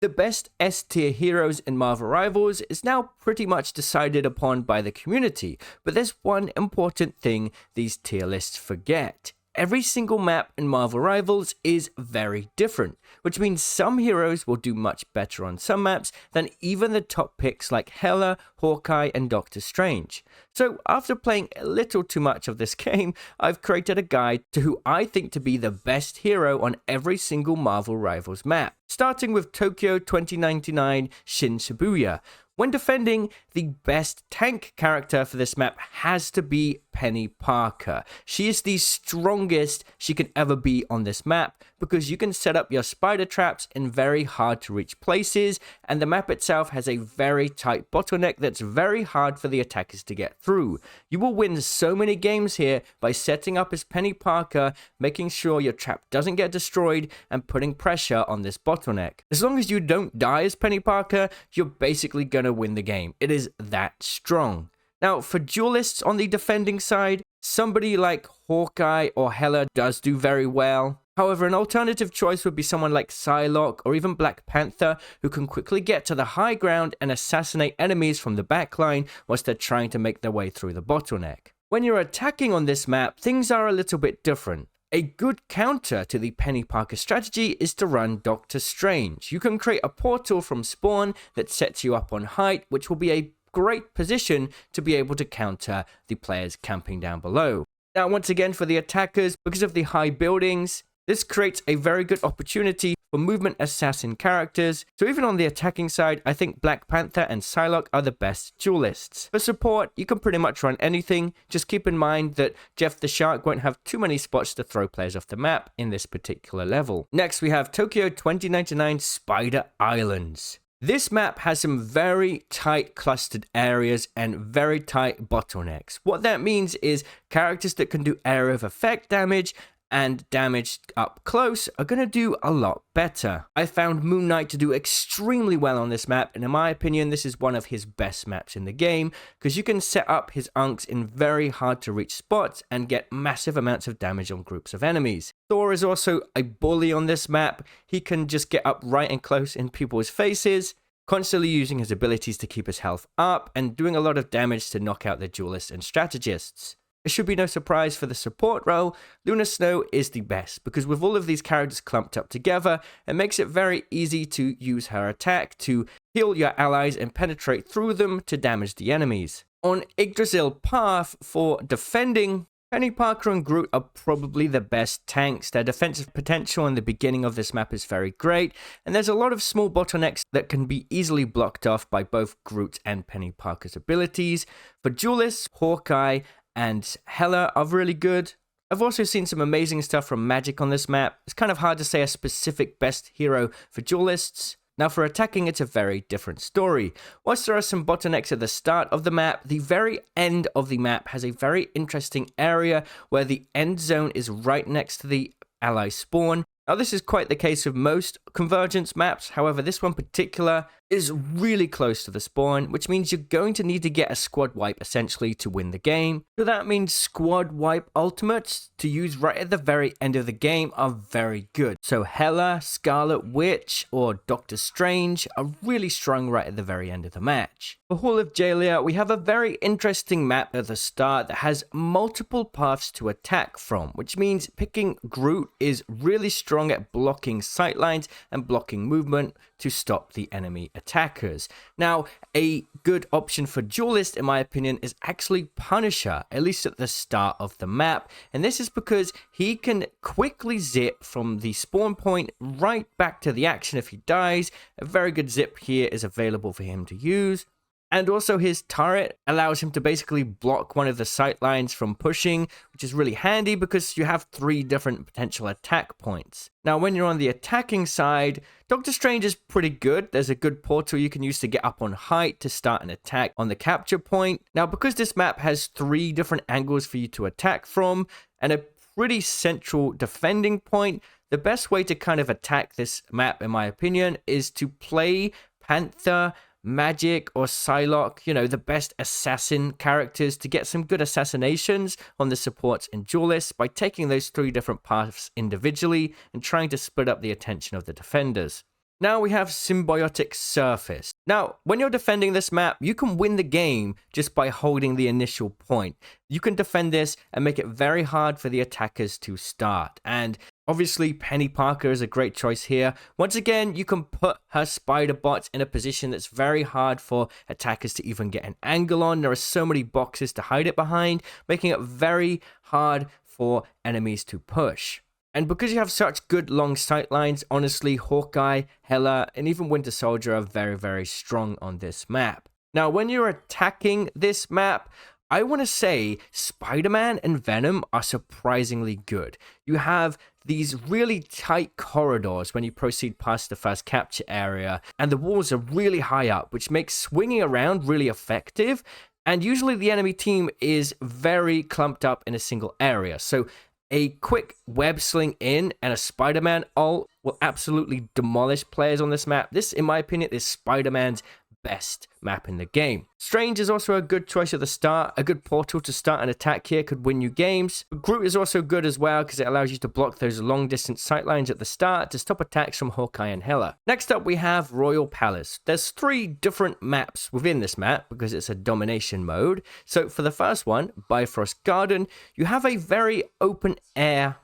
The best S tier heroes in Marvel Rivals is now pretty much decided upon by the community, but there's one important thing these tier lists forget. Every single map in Marvel Rivals is very different, which means some heroes will do much better on some maps than even the top picks like Hela, Hawkeye, and Doctor Strange. So after playing a little too much of this game, I've created a guide to who I think to be the best hero on every single Marvel Rivals map, starting with Tokyo 2099 Shin Shibuya. When defending, the best tank character for this map has to be Penny Parker. She is the strongest she can ever be on this map because you can set up your spider traps in very hard to reach places, and the map itself has a very tight bottleneck that's very hard for the attackers to get through. You will win so many games here by setting up as Penny Parker, making sure your trap doesn't get destroyed, and putting pressure on this bottleneck. As long as you don't die as Penny Parker, you're basically gonna win the game. It is that strong. Now, for duelists on the defending side, somebody like Hawkeye or Hela does do very well. However, an alternative choice would be someone like Psylocke or even Black Panther, who can quickly get to the high ground and assassinate enemies from the backline whilst they're trying to make their way through the bottleneck. When you're attacking on this map, things are a little bit different. A good counter to the Penny Parker strategy is to run Doctor Strange. You can create a portal from spawn that sets you up on height, which will be a great position to be able to counter the players camping down below. Now, once again, for the attackers, because of the high buildings, this creates a very good opportunity for movement assassin characters. So even on the attacking side, I think Black Panther and Psylocke are the best duelists. For support, you can pretty much run anything. Just keep in mind that Jeff the Shark won't have too many spots to throw players off the map in this particular level. Next, we have Tokyo 2099 Spider Islands. This map has some very tight clustered areas and very tight bottlenecks. What that means is characters that can do area of effect damage and damage up close are going to do a lot better. I found Moon Knight to do extremely well on this map, and in my opinion, this is one of his best maps in the game, because you can set up his unks in very hard to reach spots and get massive amounts of damage on groups of enemies. Thor is also a bully on this map. He can just get up right and close in people's faces, constantly using his abilities to keep his health up and doing a lot of damage to knock out the duelists and strategists. It should be no surprise for the support role, Luna Snow is the best, because with all of these characters clumped up together, it makes it very easy to use her attack to heal your allies and penetrate through them to damage the enemies. On Yggdrasill Path, for defending, Penny Parker and Groot are probably the best tanks. Their defensive potential in the beginning of this map is very great, and there's a lot of small bottlenecks that can be easily blocked off by both Groot and Penny Parker's abilities. For duelists, Hawkeye and Hela are really good. I've also seen some amazing stuff from Magic on this map. It's kind of hard to say a specific best hero for duelists. Now for attacking, it's a very different story. Whilst there are some bottlenecks at the start of the map, the very end of the map has a very interesting area where the end zone is right next to the ally spawn. Now this is quite the case with most convergence maps, however this one particular is really close to the spawn, which means you're going to need to get a squad wipe essentially to win the game. So that means squad wipe ultimates to use right at the very end of the game are very good. So Hela, Scarlet Witch, or Doctor Strange are really strong right at the very end of the match. For Hall of Djalia, we have a very interesting map at the start that has multiple paths to attack from, which means picking Groot is really strong at blocking sightlines and blocking movement to stop the enemy attackers. Now, a good option for duelist, in my opinion, is actually Punisher, at least at the start of the map, and this is because he can quickly zip from the spawn point right back to the action if he dies. A very good zip here is available for him to use. And also his turret allows him to basically block one of the sightlines from pushing, which is really handy because you have 3 different potential attack points. Now, when you're on the attacking side, Doctor Strange is pretty good. There's a good portal you can use to get up on height to start an attack on the capture point. Now, because this map has 3 different angles for you to attack from and a pretty central defending point, the best way to kind of attack this map, in my opinion, is to play Panther, Magic, or Psylocke, you know, the best assassin characters to get some good assassinations on the supports and duelists by taking those 3 different paths individually and trying to split up the attention of the defenders. Now we have Symbiotic Surface. Now, when you're defending this map, you can win the game just by holding the initial point. You can defend this and make it very hard for the attackers to start. And obviously, Penny Parker is a great choice here. Once again, you can put her spider bots in a position that's very hard for attackers to even get an angle on. There are so many boxes to hide it behind, making it very hard for enemies to push. And because you have such good long sight lines, honestly, Hawkeye, Hela, and even Winter Soldier are very, very strong on this map. Now, when you're attacking this map, I want to say Spider-Man and Venom are surprisingly good. You have these really tight corridors when you proceed past the first capture area, and the walls are really high up, which makes swinging around really effective. And usually the enemy team is very clumped up in a single area. So a quick web sling in and a Spider-Man ult will absolutely demolish players on this map. This, in my opinion, is Spider-Man's best map in the game. Strange is also a good choice at the start. A good portal to start an attack here could win you games. But Groot is also good as well because it allows you to block those long distance sightlines at the start to stop attacks from Hawkeye and Hela. Next up we have Royal Palace. There's 3 different maps within this map because it's a domination mode. So for the first one, Bifrost Garden, you have a very open air,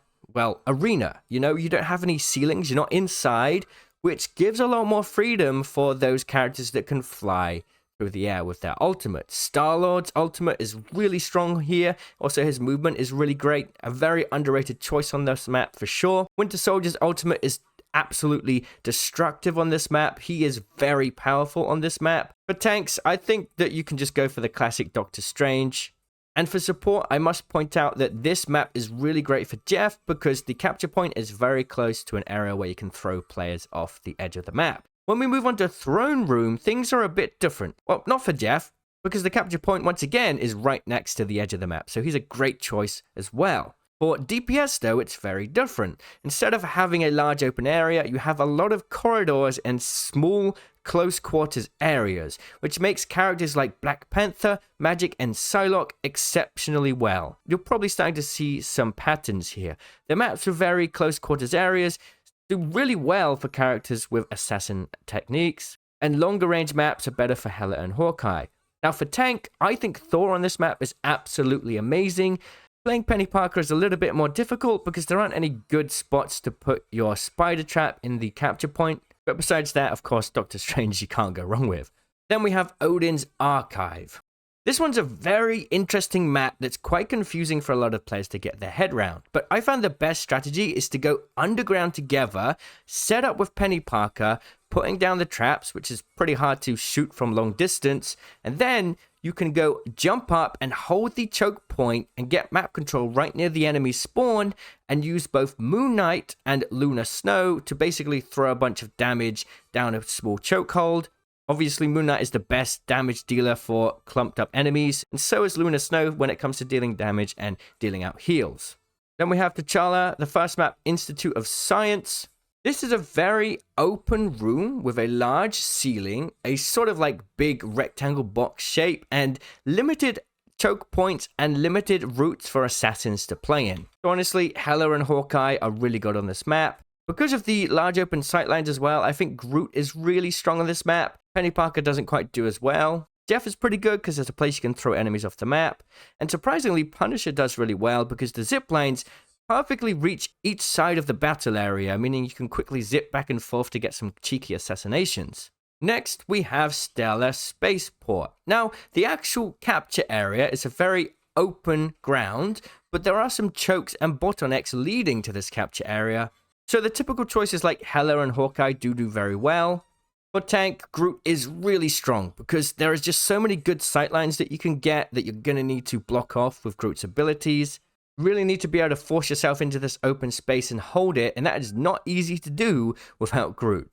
arena. You know, you don't have any ceilings, you're not inside, which gives a lot more freedom for those characters that can fly through the air with their ultimate. Star-Lord's ultimate is really strong here. Also, his movement is really great. A very underrated choice on this map for sure. Winter Soldier's ultimate is absolutely destructive on this map. He is very powerful on this map. For tanks, I think that you can just go for the classic Doctor Strange. And for support, I must point out that this map is really great for Jeff because the capture point is very close to an area where you can throw players off the edge of the map. When we move on to Throne Room, things are a bit different. Well, not for Jeff, because the capture point, once again, is right next to the edge of the map, so he's a great choice as well. For DPS, though, it's very different. Instead of having a large open area, you have a lot of corridors and small close quarters areas, which makes characters like Black Panther, Magic, and Psylocke exceptionally well. You're probably starting to see some patterns here. The maps with very close quarters areas do really well for characters with assassin techniques, and longer range maps are better for Hela and Hawkeye. Now for tank, I think Thor on this map is absolutely amazing. Playing Penny Parker is a little bit more difficult because there aren't any good spots to put your spider trap in the capture point. But besides that, of course, Doctor Strange you can't go wrong with. Then we have Odin's Archive. This one's a very interesting map that's quite confusing for a lot of players to get their head around. But I found the best strategy is to go underground together, set up with Penny Parker, putting down the traps, which is pretty hard to shoot from long distance, and then you can go jump up and hold the choke point and get map control right near the enemy spawn and use both Moon Knight and Lunar Snow to basically throw a bunch of damage down a small chokehold. Obviously, Moon Knight is the best damage dealer for clumped up enemies, and so is Lunar Snow when it comes to dealing damage and dealing out heals. Then we have Djalia, the first map, Institute of Science. This is a very open room with a large ceiling, a sort of like big rectangle box shape, and limited choke points and limited routes for assassins to play in. So honestly, Hela and Hawkeye are really good on this map. Because of the large open sightlines as well, I think Groot is really strong on this map. Penny Parker doesn't quite do as well. Jeff is pretty good because there's a place you can throw enemies off the map. And surprisingly, Punisher does really well because the zip lines perfectly reach each side of the battle area, meaning you can quickly zip back and forth to get some cheeky assassinations. Next, we have Stellar Spaceport. Now, the actual capture area is a very open ground, but there are some chokes and bottlenecks leading to this capture area. So the typical choices like Hela and Hawkeye do very well. For tank, Groot is really strong because there is just so many good sightlines that you can get that you're going to need to block off with Groot's abilities. You really need to be able to force yourself into this open space and hold it, and that is not easy to do without Groot.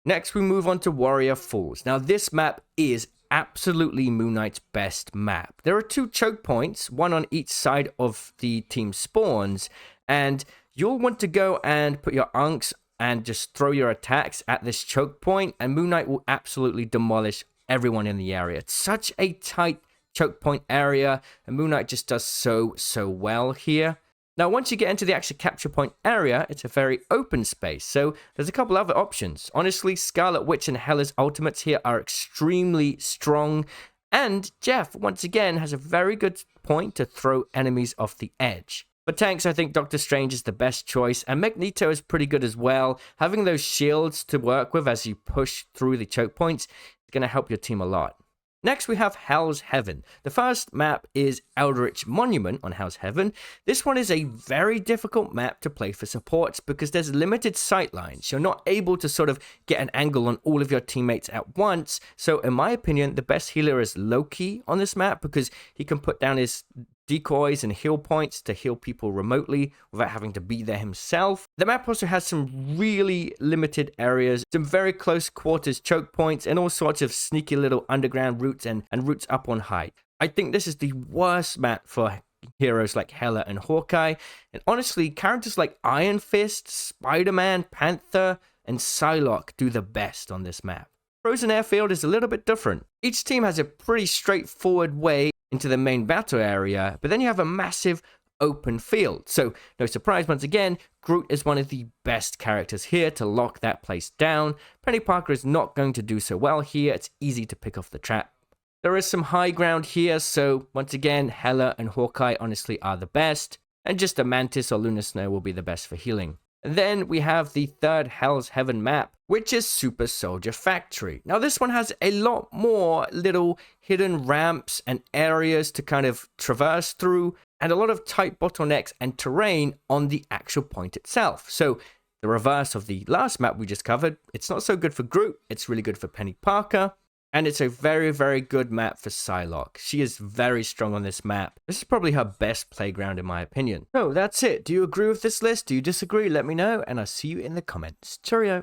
Next, we move on to Warrior Falls. Now, this map is absolutely Moon Knight's best map. There are 2 choke points, one on each side of the team spawns, and you'll want to go and put your unks and just throw your attacks at this choke point, and Moon Knight will absolutely demolish everyone in the area. It's such a tight choke point area, and Moon Knight just does so well here. Now, once you get into the actual capture point area, it's a very open space, so there's a couple other options. Honestly, Scarlet Witch and Hela's ultimates here are extremely strong, and Jeff, once again, has a very good point to throw enemies off the edge. For tanks, I think Doctor Strange is the best choice, and Magneto is pretty good as well. Having those shields to work with as you push through the choke points is going to help your team a lot. Next, we have Hell's Heaven. The first map is Eldritch Monument on Hell's Heaven. This one is a very difficult map to play for supports because there's limited sight lines. You're not able to sort of get an angle on all of your teammates at once. So in my opinion, the best healer is Loki on this map because he can put down his decoys and heal points to heal people remotely without having to be there himself. The map also has some really limited areas, some very close quarters choke points, and all sorts of sneaky little underground routes and routes up on height. I think this is the worst map for heroes like Hela and Hawkeye, and honestly, characters like Iron Fist, Spider-Man, Panther, and Psylocke do the best on this map. Frozen Airfield is a little bit different. Each team has a pretty straightforward way into the main battle area, but then you have a massive open field. So no surprise, once again, Groot is one of the best characters here to lock that place down. Penny Parker is not going to do so well here. It's easy to pick off the trap. There is some high ground here, so once again, Hela and Hawkeye honestly are the best, and just a Mantis or Luna Snow will be the best for healing. And then we have the third Hell's Heaven map, which is Super Soldier Factory. Now this one has a lot more little hidden ramps and areas to kind of traverse through, and a lot of tight bottlenecks and terrain on the actual point itself. So the reverse of the last map we just covered, it's not so good for Groot, it's really good for Penny Parker. And it's a very, very good map for Psylocke. She is very strong on this map. This is probably her best playground in my opinion. So that's it. Do you agree with this list? Do you disagree? Let me know, and I'll see you in the comments. Cheerio.